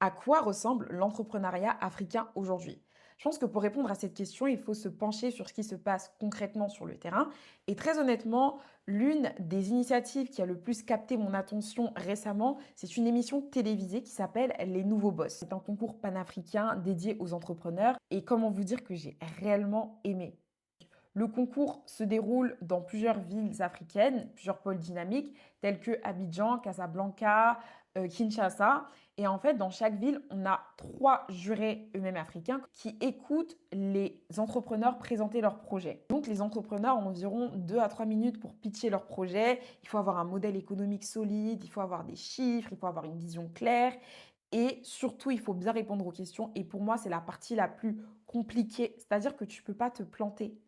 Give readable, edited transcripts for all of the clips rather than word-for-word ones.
À quoi ressemble l'entrepreneuriat africain aujourd'hui? Je pense que pour répondre à cette question, il faut se pencher sur ce qui se passe concrètement sur le terrain. Et très honnêtement, l'une des initiatives qui a le plus capté mon attention récemment, c'est une émission télévisée qui s'appelle Les Nouveaux Boss. C'est un concours panafricain dédié aux entrepreneurs. Et comment vous dire que j'ai réellement aimé? Le concours se déroule dans plusieurs villes africaines, plusieurs pôles dynamiques, tels que Abidjan, Casablanca, Kinshasa. Et en fait, dans chaque ville, on a 3 jurés eux-mêmes africains qui écoutent les entrepreneurs présenter leurs projets. Donc, les entrepreneurs ont environ 2 à 3 minutes pour pitcher leur projet. Il faut avoir un modèle économique solide, il faut avoir des chiffres, il faut avoir une vision claire et surtout, il faut bien répondre aux questions. Et pour moi, c'est la partie la plus compliquée, c'est-à-dire que tu ne peux pas te planter.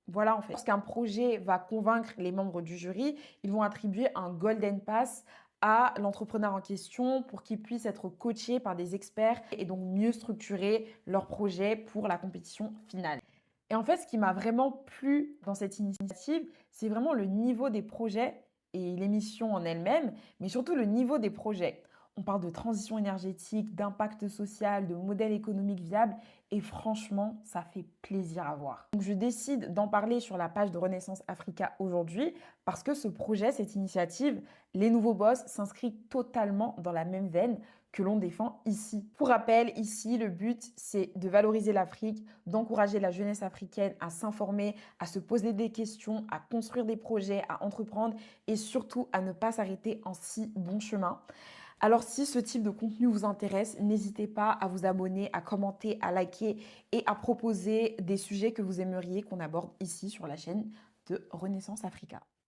Voilà, en fait. Lorsqu'un projet va convaincre les membres du jury, ils vont attribuer un golden pass à l'entrepreneur en question pour qu'il puisse être coaché par des experts et donc mieux structurer leur projet pour la compétition finale. Et en fait, ce qui m'a vraiment plu dans cette initiative, c'est vraiment le niveau des projets et l'émission en elle-même, mais surtout le niveau des projets. On parle de transition énergétique, d'impact social, de modèle économique viable et franchement, ça fait plaisir à voir. Donc, je décide d'en parler sur la page de Renaissance Africa aujourd'hui parce que ce projet, cette initiative, Les Nouveaux Boss, s'inscrit totalement dans la même veine que l'on défend ici. Pour rappel, ici, le but, c'est de valoriser l'Afrique, d'encourager la jeunesse africaine à s'informer, à se poser des questions, à construire des projets, à entreprendre et surtout à ne pas s'arrêter en si bon chemin. Alors si ce type de contenu vous intéresse, n'hésitez pas à vous abonner, à commenter, à liker et à proposer des sujets que vous aimeriez qu'on aborde ici sur la chaîne de Renaissance Africa.